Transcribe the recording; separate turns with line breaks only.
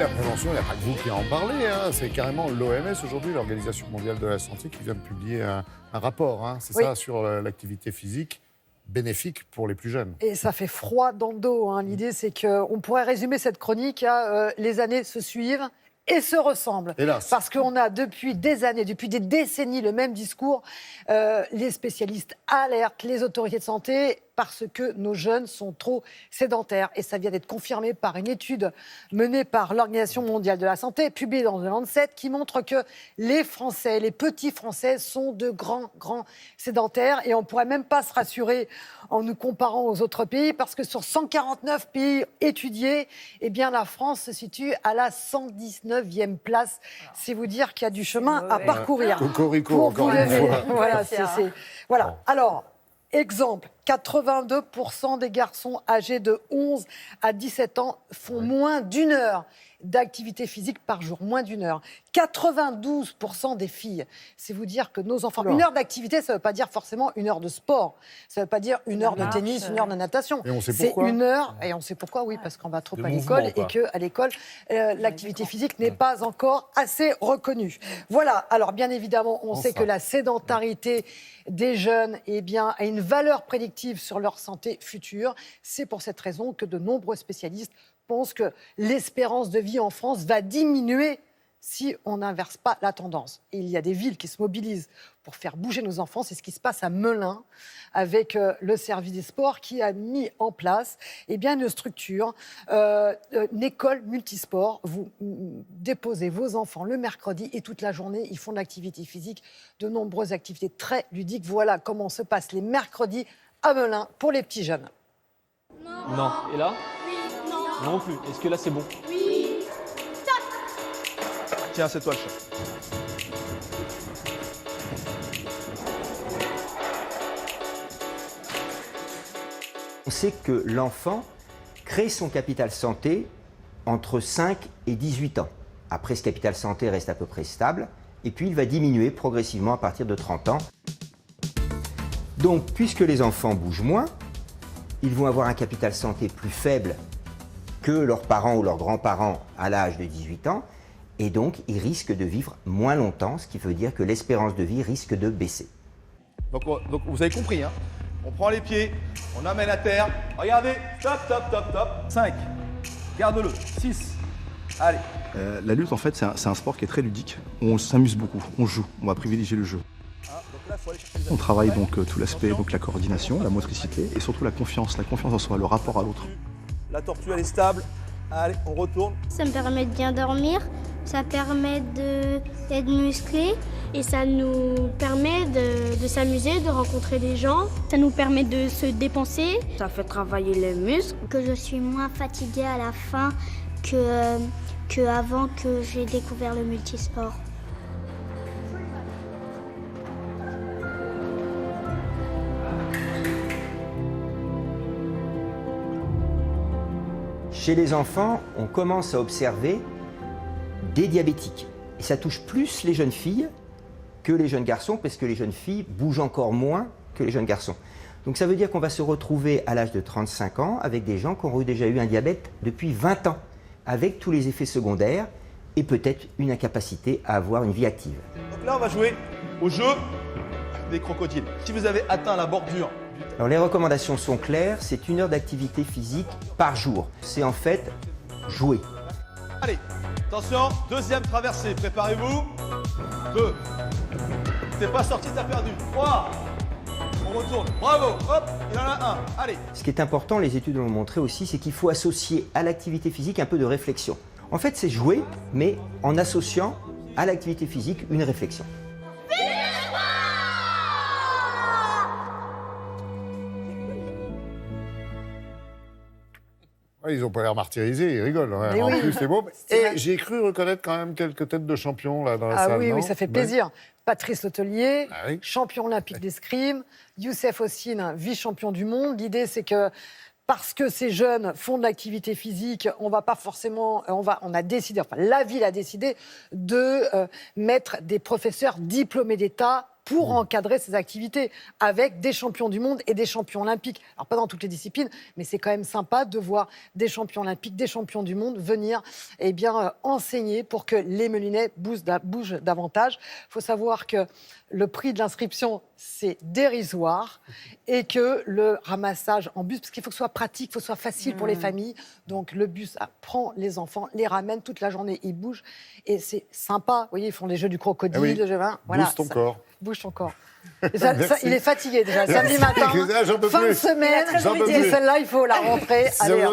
la prévention, il n'y a pas que vous qui en parlez. Hein. C'est carrément l'OMS aujourd'hui, l'Organisation mondiale de la santé, qui vient de publier un rapport. Hein. C'est ça, sur l'activité physique bénéfique pour les plus jeunes.
Et ça fait froid dans le dos. Hein. L'idée, c'est qu'on pourrait résumer cette chronique à les années se suivent et se ressemblent.
Hélas.
Parce qu'on a depuis des années, depuis des décennies, le même discours. Les spécialistes alertent les autorités de santé parce que nos jeunes sont trop sédentaires. Et ça vient d'être confirmé par une étude menée par l'Organisation mondiale de la santé, publiée dans The Lancet, qui montre que les Français, les petits Français, sont de grands sédentaires. Et on ne pourrait même pas se rassurer en nous comparant aux autres pays, parce que sur 149 pays étudiés, eh bien, la France se situe à la 119e place. C'est vous dire qu'il y a du chemin à parcourir.
Cocorico, encore une fois.
Voilà, voilà. Alors, exemple, 82% des garçons âgés de 11 à 17 ans font moins d'1 heure d'activité physique par jour, moins d'1 heure. 92% des filles, c'est vous dire que nos enfants... 1 heure d'activité, ça ne veut pas dire forcément 1 heure de sport, ça ne veut pas dire 1 heure de tennis, 1 heure de natation.
Et on sait pourquoi.
C'est 1 heure, et on sait pourquoi, oui, parce qu'on va trop
De
à
mouvement,
l'école,
quoi.
et qu'à l'école, l'activité physique n'est pas encore assez reconnue. Voilà, alors bien évidemment, on sait que la sédentarité des jeunes a une valeur prédictive sur leur santé future. C'est pour cette raison que de nombreux spécialistes pensent que l'espérance de vie en France va diminuer si on n'inverse pas la tendance. Et il y a des villes qui se mobilisent pour faire bouger nos enfants. C'est ce qui se passe à Melun avec le service des sports qui a mis en place une structure, une école multisport. Vous déposez vos enfants le mercredi et toute la journée, ils font de l'activité physique, de nombreuses activités très ludiques. Voilà comment se passent les mercredis à Melun pour les petits jeunes.
Non. Et là? Non plus. Est-ce que là, c'est bon?
Tiens, c'est toi le chat.
On sait que l'enfant crée son capital santé entre 5 et 18 ans. Après, ce capital santé reste à peu près stable, et puis il va diminuer progressivement à partir de 30 ans. Donc, puisque les enfants bougent moins, ils vont avoir un capital santé plus faible que leurs parents ou leurs grands-parents à l'âge de 18 ans, et donc ils risquent de vivre moins longtemps, ce qui veut dire que l'espérance de vie risque de baisser.
Donc vous avez compris, hein. On prend les pieds, on amène à terre. Regardez, top, top, top, top. 5. Garde-le. 6. Allez.
La lutte, en fait, c'est un sport qui est très ludique. On s'amuse beaucoup, on joue, on va privilégier le jeu. On travaille donc tout l'aspect, donc la coordination, la motricité et surtout la confiance en soi, le rapport à l'autre.
La tortue, elle est stable. Allez, on retourne.
Ça me permet de bien dormir, ça permet d'être musclé et ça nous permet de s'amuser, de rencontrer des gens. Ça nous permet de se dépenser. Ça fait travailler les muscles. Que je suis moins fatiguée à la fin que avant que j'ai découvert le multisport.
Chez les enfants, on commence à observer des diabétiques. Et ça touche plus les jeunes filles que les jeunes garçons, parce que les jeunes filles bougent encore moins que les jeunes garçons. Donc ça veut dire qu'on va se retrouver à l'âge de 35 ans avec des gens qui auront déjà eu un diabète depuis 20 ans, avec tous les effets secondaires et peut-être une incapacité à avoir une vie active.
Donc là, on va jouer au jeu des crocodiles. Si vous avez atteint la bordure...
Alors les recommandations sont claires, c'est 1 heure d'activité physique par jour. C'est en fait jouer.
Allez, attention, deuxième traversée, préparez-vous. 2. T'es pas sorti, t'as perdu. 3. On retourne, bravo, hop, il en a un, allez.
Ce qui est important, les études l'ont montré aussi, c'est qu'il faut associer à l'activité physique un peu de réflexion. En fait, c'est jouer, mais en associant à l'activité physique une réflexion.
Ouais, ils n'ont pas l'air martyrisés, ils rigolent. Ouais.
Mais
En
oui.
plus, c'est beau. Et j'ai cru reconnaître quand même quelques têtes de champions là, dans la salle.
Oui,
non
ça fait plaisir. Patrice Letellier,
Ah oui.
champion olympique d'escrime. Youssef Ossine, vice-champion du monde. L'idée, c'est que parce que ces jeunes font de l'activité physique, on va pas forcément, on a décidé, enfin la ville a décidé de mettre des professeurs diplômés d'État pour encadrer ces activités avec des champions du monde et des champions olympiques. Alors, pas dans toutes les disciplines, mais c'est quand même sympa de voir des champions olympiques, des champions du monde venir enseigner pour que les Melinais bougent davantage. Il faut savoir que le prix de l'inscription, c'est dérisoire et que le ramassage en bus, parce qu'il faut que ce soit pratique, il faut que ce soit facile pour les familles. Donc, le bus prend les enfants, les ramène toute la journée, ils bougent et c'est sympa. Vous voyez, ils font les jeux du crocodile.
Ah oui.
Voilà,
Bouge ton corps.
Bouge ton corps. Il est fatigué déjà, samedi matin,
J'en peux
fin de
plus.
semaine,
J'en peux
et
plus.
celle-là, il faut la rentrer. Allez,